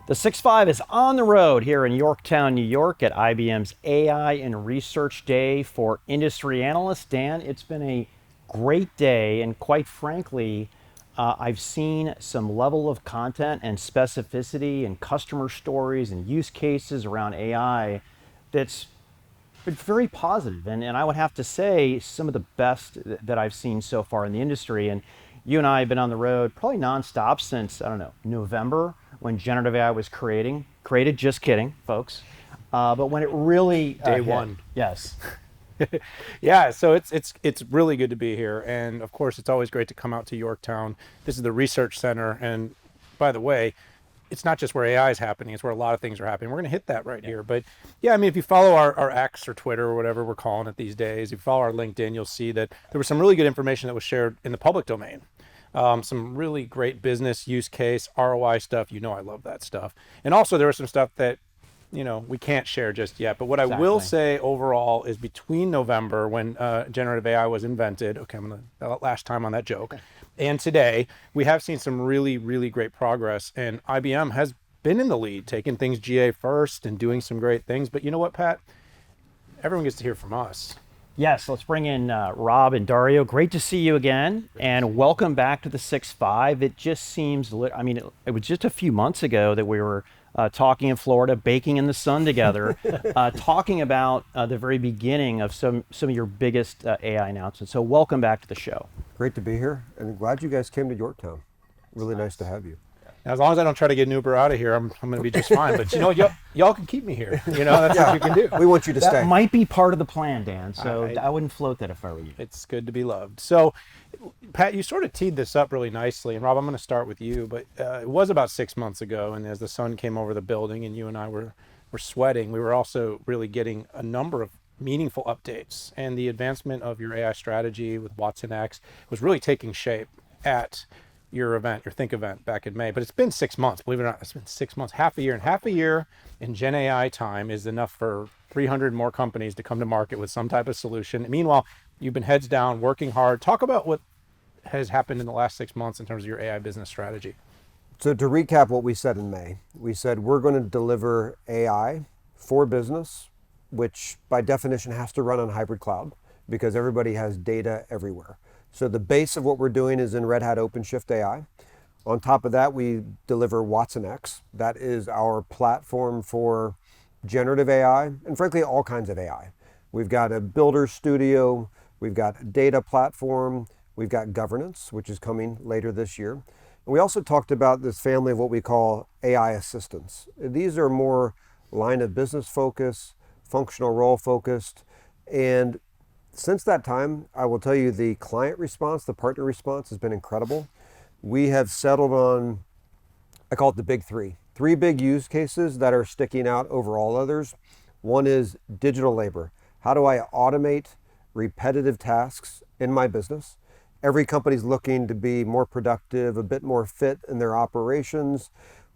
The 6.5 is on the road here in Yorktown, New York at IBM's AI and Research Day for industry analysts. Dan, it's been a great day, and quite frankly, I've seen some level of content and specificity and customer stories and use cases around AI that's been very positive, and I would have to say some of the best that I've seen so far in the industry. And you and I have been on the road probably nonstop since, I don't know, November, when generative AI was created, just kidding, folks. But when it really Day hit. one. Yes. Yeah, so it's really good to be here, and of course it's always great to come out to Yorktown. This is the research center, and by the way, it's not just where AI is happening, it's where a lot of things are happening. We're going to hit that right here. But yeah, I mean, if you follow our X or Twitter or whatever we're calling it these days, if you follow our LinkedIn, you'll see that there was some really good information that was shared in the public domain. Some really great business use case, ROI stuff. You know I love that stuff. And also there was some stuff that, we can't share just yet. But what I will say overall is between November, when generative AI was invented, okay, I'm going to last time on that joke, and today, we have seen some really, really great progress. And IBM has been in the lead, taking things GA first and doing some great things. But you know what, Pat? Everyone gets to hear from us. Yes, let's bring in Rob and Dario. Great to see you again, and welcome back to the 6.5. It just seems, it was just a few months ago that we were talking in Florida, baking in the sun together, talking about the very beginning of some of your biggest AI announcements. So welcome back to the show. Great to be here, and glad you guys came to Yorktown. Really nice to have you. As long as I don't try to get an Uber out of here, I'm going to be just fine. But y'all can keep me here. That's what you can do. We want you to stay. That might be part of the plan, Dan. So I wouldn't float that if I were you. It's good to be loved. So, Pat, you sort of teed this up really nicely. And Rob, I'm going to start with you. But it was about 6 months ago, and as the sun came over the building and you and I were sweating, we were also really getting a number of meaningful updates. And the advancement of your AI strategy with Watson X was really taking shape at your event, your Think event back in May. But it's been 6 months, believe it or not. It's been 6 months, half a year. And half a year in Gen AI time is enough for 300 more companies to come to market with some type of solution. And meanwhile, you've been heads down, working hard. Talk about what has happened in the last 6 months in terms of your AI business strategy. So to recap what we said in May, we said we're going to deliver AI for business, which by definition has to run on hybrid cloud because everybody has data everywhere. So the base of what we're doing is in Red Hat OpenShift AI. On top of that, we deliver Watson X. That is our platform for generative AI and frankly, all kinds of AI. We've got a builder studio, we've got a data platform, we've got governance, which is coming later this year. And we also talked about this family of what we call AI assistants. These are more line of business focus, functional role focused, and since that time, I will tell you the client response, the partner response has been incredible. We have settled on, I call it the big three. Three big use cases that are sticking out over all others. One is digital labor. How do I automate repetitive tasks in my business? Every company's looking to be more productive, a bit more fit in their operations.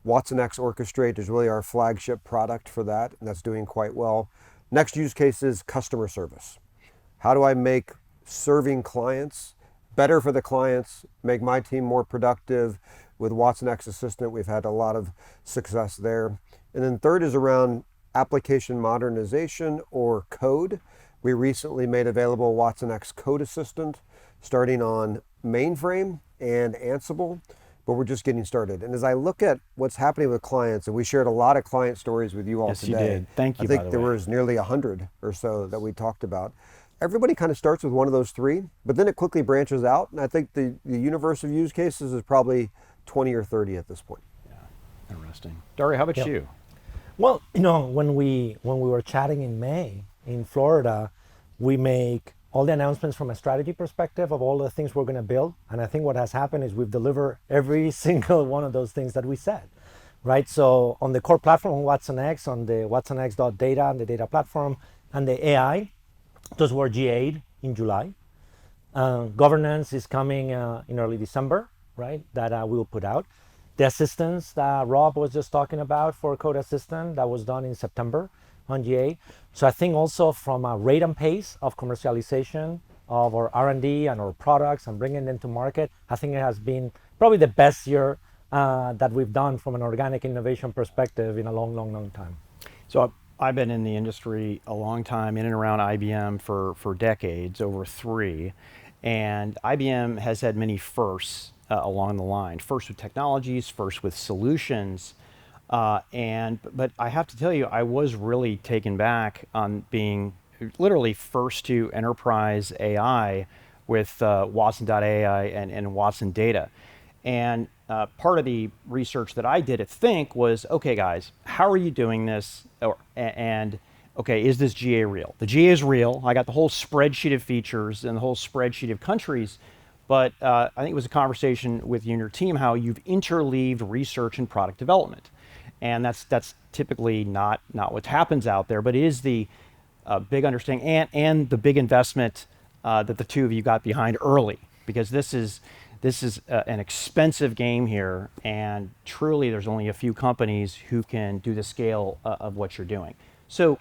Watson X Orchestrate is really our flagship product for that, and that's doing quite well. Next use case is customer service. How do I make serving clients better for the clients, make my team more productive? With Watson X Assistant, we've had a lot of success there. And then third is around application modernization or code. We recently made available Watson X Code Assistant, starting on mainframe and Ansible, but we're just getting started. And as I look at what's happening with clients, and we shared a lot of client stories with you all today. Yes, you did. Thank you, I think there was nearly 100 or so that we talked about. Everybody kind of starts with one of those three, but then it quickly branches out. And I think the universe of use cases is probably 20 or 30 at this point. Yeah, interesting. Dario, how about you? Well, when we were chatting in May in Florida, we make all the announcements from a strategy perspective of all the things we're going to build. And I think what has happened is we've delivered every single one of those things that we said, right? So on the core platform on Watson X, on the Watson X.data and the data platform and the AI, those were GA'd in July. Governance is coming in early December, right? That we will put out. The assistance that Rob was just talking about for Code Assistant, that was done in September on GA. So I think also from a rate and pace of commercialization of our R&D and our products and bringing them to market, I think it has been probably the best year that we've done from an organic innovation perspective in a long, long, long time. So I've been in the industry a long time, in and around IBM for decades, over 3. And IBM has had many firsts along the line. First with technologies, first with solutions. But I have to tell you, I was really taken back on being literally first to enterprise AI with Watson.ai and Watson Data. And part of the research that I did at Think was, okay, guys, how are you doing this? And okay, is this GA real? The GA is real. I got the whole spreadsheet of features and the whole spreadsheet of countries. But I think it was a conversation with you and your team how you've interleaved research and product development. And that's typically not what happens out there, but it is the big understanding and the big investment that the two of you got behind early, because this is an expensive game here, and truly there's only a few companies who can do the scale of what you're doing. So,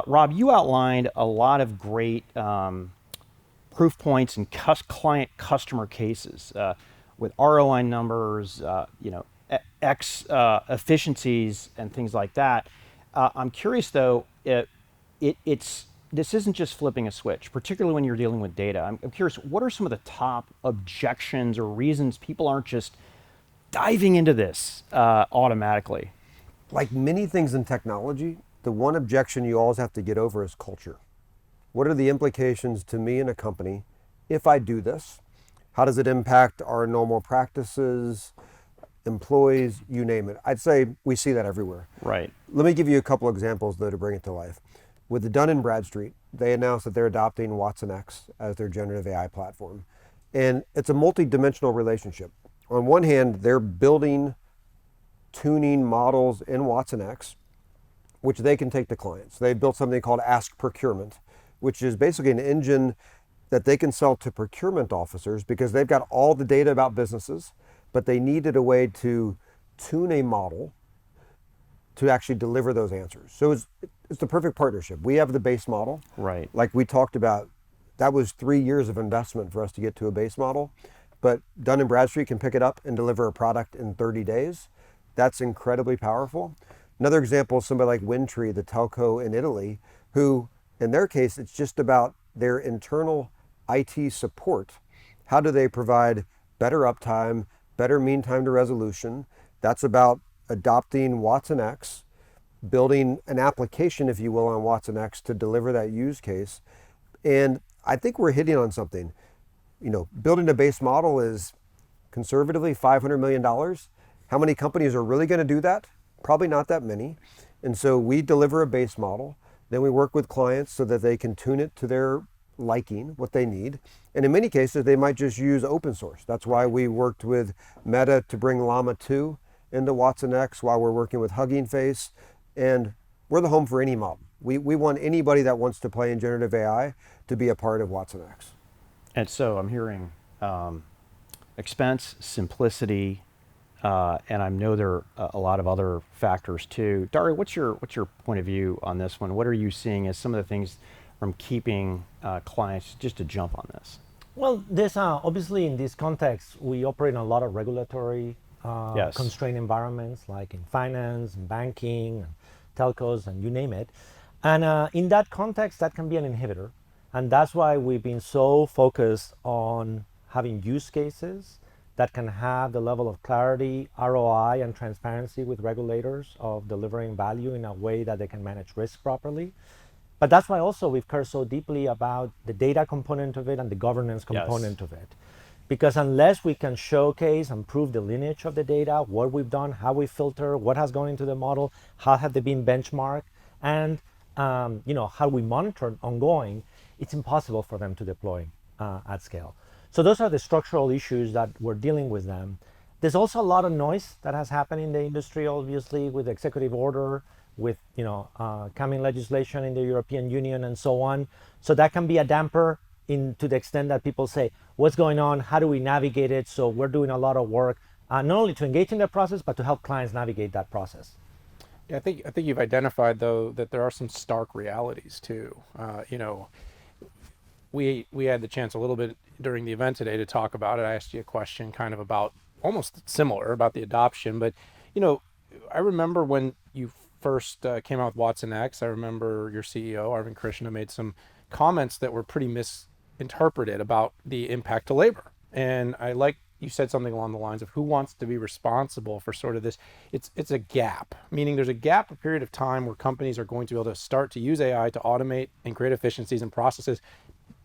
Rob, you outlined a lot of great proof points and client customer cases with ROI numbers, X efficiencies and things like that. I'm curious though, this isn't just flipping a switch, particularly when you're dealing with data. I'm curious, what are some of the top objections or reasons people aren't just diving into this automatically? Like many things in technology, the one objection you always have to get over is culture. What are the implications to me and a company if I do this? How does it impact our normal practices, employees, you name it? I'd say we see that everywhere. Right. Let me give you a couple examples though to bring it to life. With the Dun & Bradstreet, they announced that they're adopting Watson X as their generative AI platform. And it's a multi-dimensional relationship. On one hand, they're building tuning models in Watson X, which they can take to clients. They built something called Ask Procurement, which is basically an engine that they can sell to procurement officers because they've got all the data about businesses, but they needed a way to tune a model to actually deliver those answers. So it's the perfect partnership. We have the base model. Right. Like we talked about, that was 3 years of investment for us to get to a base model, but Dun & Bradstreet can pick it up and deliver a product in 30 days. That's incredibly powerful. Another example is somebody like Windtree, the telco in Italy, who in their case, it's just about their internal IT support. How do they provide better uptime, better mean time to resolution? That's about adopting Watson X, building an application, if you will, on Watson X to deliver that use case. And I think we're hitting on something. Building a base model is conservatively $500 million. How many companies are really going to do that? Probably not that many. And so we deliver a base model. Then we work with clients so that they can tune it to their liking, what they need. And in many cases, they might just use open source. That's why we worked with Meta to bring Llama 2 into Watson X, while we're working with Hugging Face. And we're the home for any model. We want anybody that wants to play in generative AI to be a part of Watson X. And so I'm hearing expense, simplicity, and I know there are a lot of other factors too. Dario, what's your point of view on this one? What are you seeing as some of the things from keeping clients just to jump on this? Well, this obviously in this context, we operate in a lot of regulatory Yes. constrained environments, like in finance, and banking, and telcos, and you name it. And in that context, that can be an inhibitor. And that's why we've been so focused on having use cases that can have the level of clarity, ROI, and transparency with regulators of delivering value in a way that they can manage risk properly. But that's why also we've cared so deeply about the data component of it and the governance component of it. Because unless we can showcase and prove the lineage of the data, what we've done, how we filter, what has gone into the model, how have they been benchmarked, and how we monitor ongoing, it's impossible for them to deploy at scale. So those are the structural issues that we're dealing with them. There's also a lot of noise that has happened in the industry, obviously, with executive order, with coming legislation in the European Union and so on. So that can be a damper to the extent that people say, what's going on? How do we navigate it? So we're doing a lot of work, not only to engage in the process, but to help clients navigate that process. Yeah, I think you've identified though that there are some stark realities too. We had the chance a little bit during the event today to talk about it. I asked you a question kind of about almost similar about the adoption. But, I remember when you first came out with Watson X, I remember your CEO, Arvind Krishna, made some comments that were pretty misinterpreted about the impact to labor. And I like you said something along the lines of who wants to be responsible for sort of this. It's a gap, meaning there's a gap, a period of time where companies are going to be able to start to use AI to automate and create efficiencies and processes,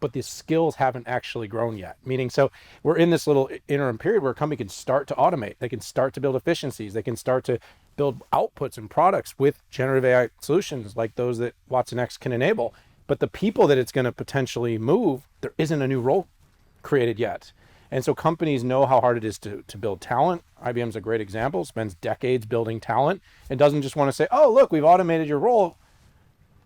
but the skills haven't actually grown yet. Meaning, so we're in this little interim period where a company can start to automate, they can start to build efficiencies, they can start to build outputs and products with generative AI solutions like those that Watson X can enable. But the people that it's going to potentially move, there isn't a new role created yet. And so companies know how hard it is to build talent. IBM's a great example, spends decades building talent and doesn't just want to say, oh, look, we've automated your role.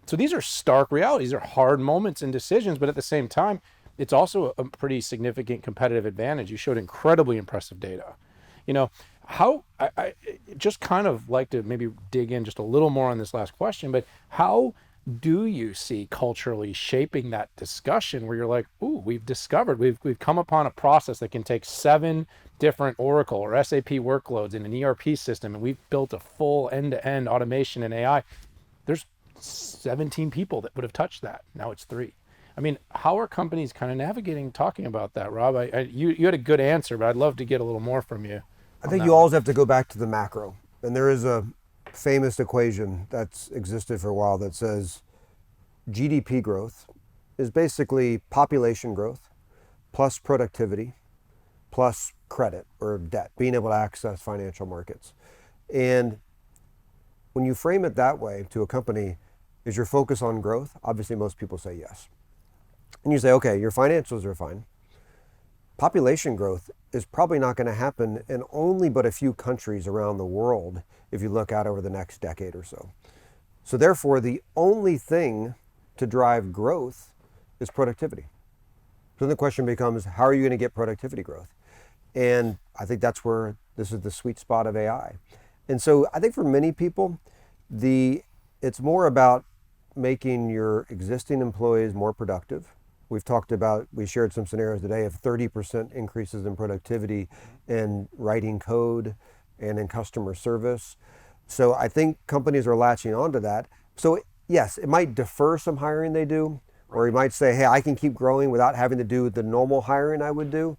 So these are stark realities. These are hard moments and decisions, but at the same time, it's also a pretty significant competitive advantage. You showed incredibly impressive data. How I just kind of like to maybe dig in just a little more on this last question, but how do you see culturally shaping that discussion where you're like, ooh, we've come upon a process that can take 7 different Oracle or SAP workloads in an ERP system, and we've built a full end-to-end automation in AI. There's 17 people that would have touched that. Now it's 3. I mean, how are companies kind of navigating talking about that, Rob? You had a good answer, but I'd love to get a little more from you. I think you always have to go back to the macro. And there is a famous equation that's existed for a while that says GDP growth is basically population growth plus productivity plus credit or debt, being able to access financial markets. And when you frame it that way to a company, is your focus on growth? Obviously, most people say yes. And you say, okay, your financials are fine. Population growth is probably not going to happen in only but a few countries around the world if you look out over the next decade or so. So therefore, the only thing to drive growth is productivity. So then the question becomes, how are you going to get productivity growth? And I think that's where this is the sweet spot of AI. And so I think for many people, it's more about making your existing employees more productive. We shared some scenarios today of 30% increases in productivity in writing code and in customer service. So I think companies are latching onto that. So yes, it might defer some hiring they do, or you might say, hey, I can keep growing without having to do the normal hiring I would do.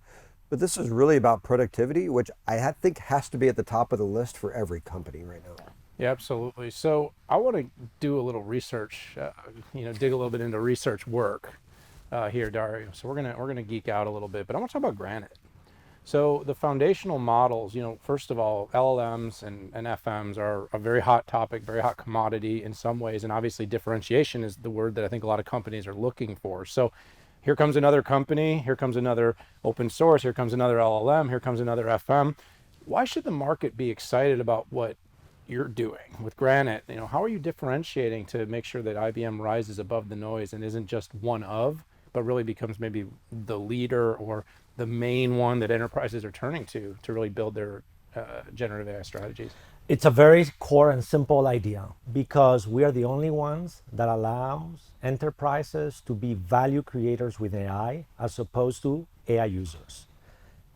But this is really about productivity, which I think has to be at the top of the list for every company right now. Yeah, absolutely. So I want to do a little research, dig a little bit into research work here, Dario. So we're gonna geek out a little bit, but I want to talk about Granite. So the foundational models, first of all, LLMs and FMs are a very hot topic, very hot commodity in some ways, and obviously differentiation is the word that I think a lot of companies are looking for. So here comes another company, here comes another open source, here comes another LLM, here comes another FM. Why should the market be excited about what you're doing with Granite? How are you differentiating to make sure that IBM rises above the noise and isn't just one of, but really becomes maybe the leader or the main one that enterprises are turning to really build their generative AI strategies? It's a very core and simple idea because we are the only ones that allows enterprises to be value creators with AI as opposed to AI users.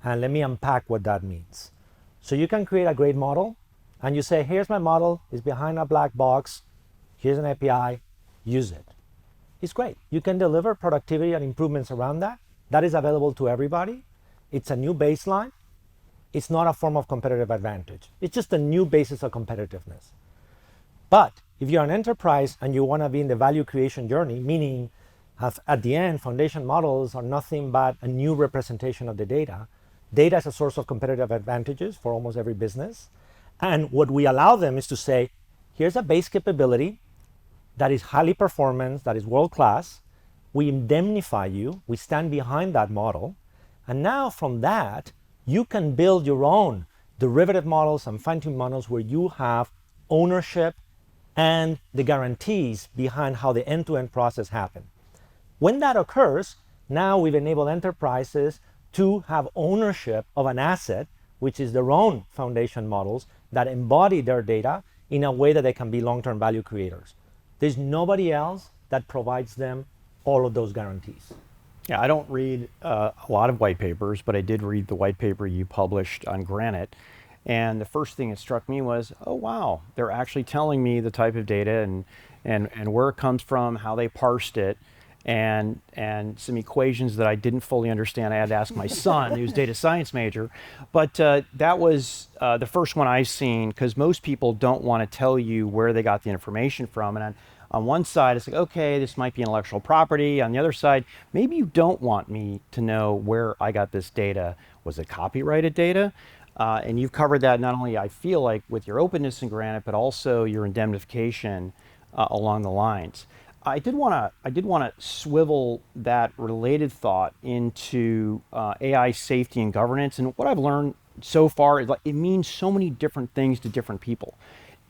And let me unpack what that means. So you can create a great model and you say, here's my model, it's behind a black box, here's an API, use it. It's great. You can deliver productivity and improvements around that. That is available to everybody. It's a new baseline. It's not a form of competitive advantage. It's just a new basis of competitiveness. But if you're an enterprise and you want to be in the value creation journey, meaning at the end, foundation models are nothing but a new representation of the data. Data is a source of competitive advantages for almost every business. And what we allow them is to say, here's a base capability that is highly performance, that is world-class. We indemnify you, we stand behind that model. And now from that, you can build your own derivative models and fine-tuned models where you have ownership and the guarantees behind how the end-to-end process happens. When that occurs, now we've enabled enterprises to have ownership of an asset, which is their own foundation models that embody their data in a way that they can be long-term value creators. There's nobody else that provides them all of those guarantees. Yeah, I don't read a lot of white papers, but I did read the white paper you published on Granite. And the first thing that struck me was, oh wow, they're actually telling me the type of data and where it comes from, how they parsed it, and some equations that I didn't fully understand. I had to ask my son, who's a data science major. But that was the first one I've seen, because most people don't want to tell you where they got the information from. And on one side, it's like, okay, this might be intellectual property. On the other side, maybe you don't want me to know where I got this data. Was it copyrighted data? And you've covered that not only, I feel like, with your openness in Granite, but also your indemnification along the lines. I did want to swivel that related thought into AI safety and governance. And what I've learned so far is, like, it means so many different things to different people.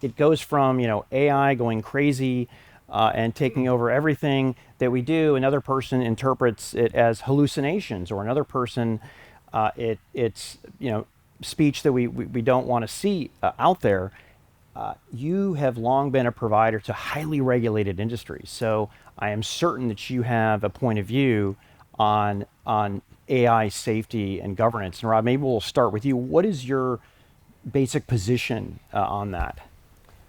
It goes from, AI going crazy and taking over everything that we do. Another person interprets it as hallucinations, or another person, it's speech that we don't want to see out there. You have long been a provider to highly regulated industries, so I am certain that you have a point of view on AI safety and governance. And Rob, maybe we'll start with you. What is your basic position on that?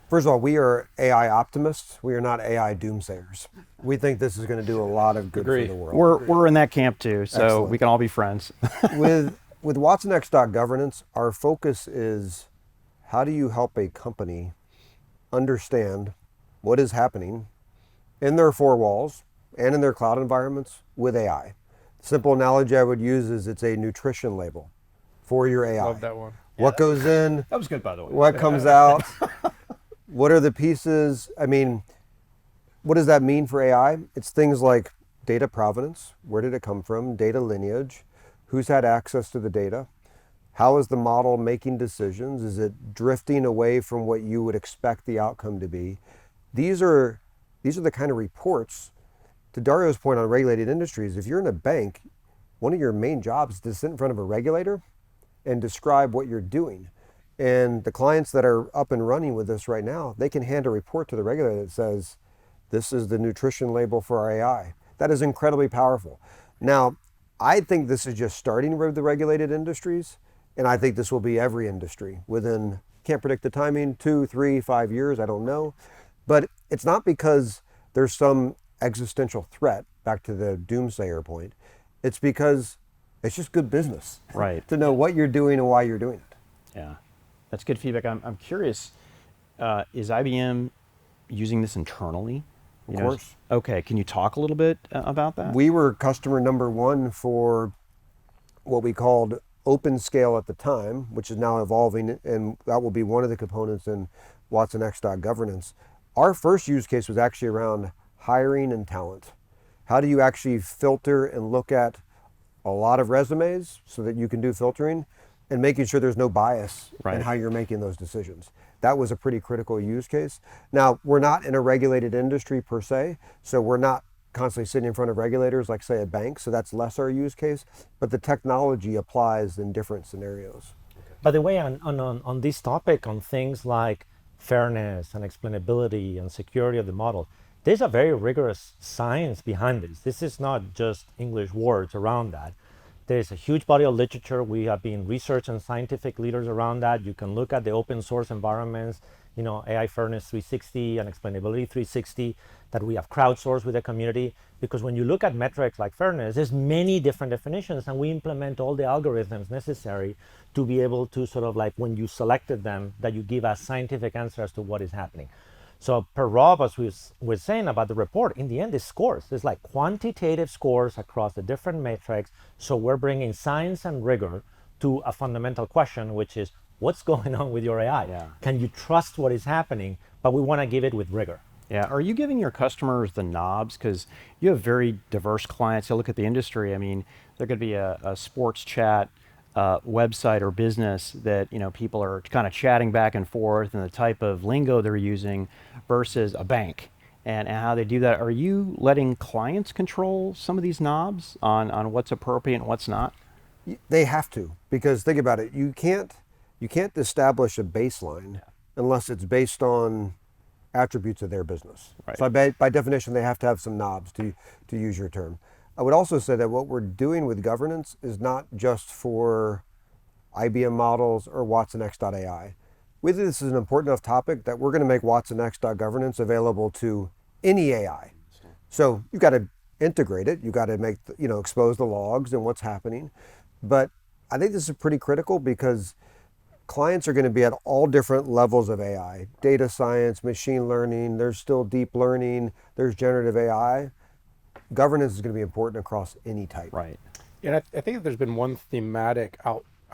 First of all, we are AI optimists. We are not AI doomsayers. We think this is going to do a lot of good Agree. for the world. We're in that camp too, so Excellent. we can all be friends. With WatsonX.governance, our focus is how do you help a company understand what is happening in their four walls and in their cloud environments with AI. Simple analogy I would use is it's a nutrition label for your AI. Love that one. What goes in, That was good, by the way. what comes out, what are the pieces? I mean, what does that mean for AI? It's things like data provenance, where did it come from, data lineage, who's had access to the data, how is the model making decisions, is it drifting away from what you would expect the outcome to be? These are the kind of reports, to Dario's point on regulated industries, if you're in a bank, one of your main jobs is to sit in front of a regulator and describe what you're doing. And the clients that are up and running with this right now, they can hand a report to the regulator that says, this is the nutrition label for our AI. That is incredibly powerful. Now, I think this is just starting with the regulated industries, and I think this will be every industry within, can't predict the timing, 2, 3, 5 years, I don't know. But it's not because there's some existential threat, back to the doomsayer point. It's because it's just good business. Right. To know what you're doing and why you're doing it. Yeah, that's good feedback. I'm curious, is IBM using this internally? Of course. Okay, can you talk a little bit about that? We were customer number one for what we called OpenScale at the time, which is now evolving, and that will be one of the components in WatsonX.governance. Our first use case was actually around hiring and talent. How do you actually filter and look at a lot of resumes so that you can do filtering and making sure there's no bias in how you're making those decisions? That was a pretty critical use case. Now, we're not in a regulated industry per se, so we're not constantly sitting in front of regulators like, say, a bank, so that's less our use case, but the technology applies in different scenarios. By the way, on this topic, on things like fairness and explainability and security of the model, there's a very rigorous science behind this. This is not just English words around that. There's a huge body of literature. We have been research and scientific leaders around that. You can look at the open source environments, AI Fairness 360 and Explainability 360 that we have crowdsourced with the community. Because when you look at metrics like fairness, there's many different definitions, and we implement all the algorithms necessary to be able to sort of, like, when you selected them, that you give us scientific answers as to what is happening. So per Rob, as we were saying about the report, in the end, it's scores. It's like quantitative scores across the different metrics. So we're bringing science and rigor to a fundamental question, which is, what's going on with your AI? Yeah. Can you trust what is happening? But we want to give it with rigor. Yeah, are you giving your customers the knobs? Because you have very diverse clients. You look at the industry, I mean, there could be a sports chat website or business that people are kind of chatting back and forth, and the type of lingo they're using versus a bank and how they do that. Are you letting clients control some of these knobs on what's appropriate and what's not? They have to, because think about it, you can't establish a baseline unless it's based on attributes of their business. Right. So by definition, they have to have some knobs, to use your term. I would also say that what we're doing with governance is not just for IBM models or watsonx.ai. We think this is an important enough topic that we're going to make watsonx.governance available to any AI. So you've got to integrate it. You've got to make, expose the logs and what's happening. But I think this is pretty critical because clients are going to be at all different levels of AI. Data science, machine learning, there's still deep learning, there's generative AI. Governance is going to be important across any type. Right. And I think there's been one thematic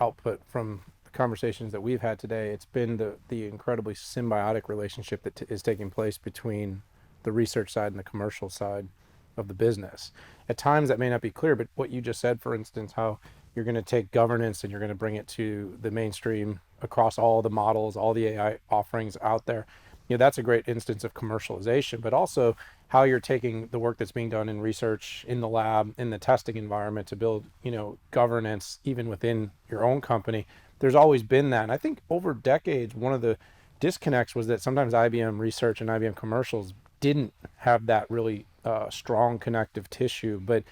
output from the conversations that we've had today. It's been the incredibly symbiotic relationship that is taking place between the research side and the commercial side of the business. At times that may not be clear, but what you just said, for instance, how you're going to take governance and you're going to bring it to the mainstream across all the models, all the AI offerings out there. That's a great instance of commercialization, but also how you're taking the work that's being done in research, in the lab, in the testing environment to build, governance even within your own company. There's always been that. And I think over decades, one of the disconnects was that sometimes IBM Research and IBM Commercials didn't have that really strong connective tissue. But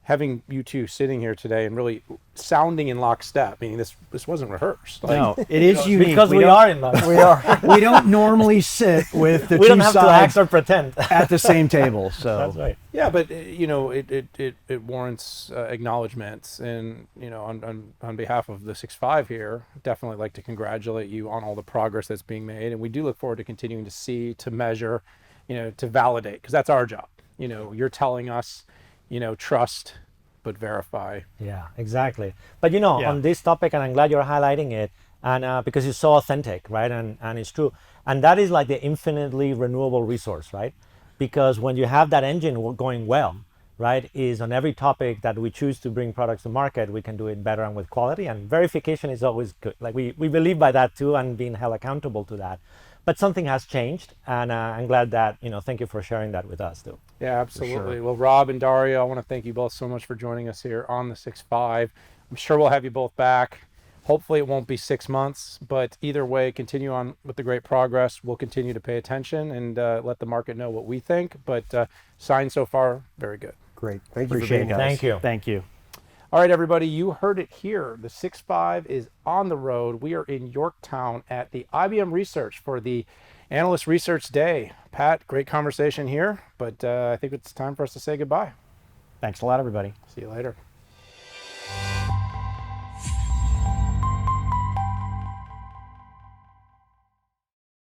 having you two sitting here today and really sounding in lockstep, meaning this wasn't rehearsed. No, it is unique. Because we are in love. We are. We don't normally sit with the We two don't have to act sides or pretend. at the same table. So That's right. Yeah, but it warrants acknowledgments, and on behalf of the 6.5 here, definitely like to congratulate you on all the progress that's being made, and we do look forward to continuing to see, to measure, to validate, because that's our job. You're telling us, trust but verify. Yeah, exactly. But Yeah. on this topic, and I'm glad you're highlighting it, and because it's so authentic, right? And it's true. And that is like the infinitely renewable resource, right? Because when you have that engine going well, right, is on every topic that we choose to bring products to market, we can do it better and with quality. And verification is always good. Like we believe by that too, and being held accountable to that. But something has changed, and I'm glad that, thank you for sharing that with us too. Yeah, absolutely. Well, Rob and Dario, I want to thank you both so much for joining us here on the 6.5. I'm sure we'll have you both back. Hopefully it won't be 6 months, but either way, continue on with the great progress. We'll continue to pay attention and let the market know what we think. But signs so far, very good. Great. Thank you appreciate for it, being guys. here. Thank you. Thank you. All right, everybody, you heard it here. The 6.5 is on the road. We are in Yorktown at the IBM Research for the Analyst Research Day. Pat, great conversation here, but I think it's time for us to say goodbye. Thanks a lot, everybody. See you later.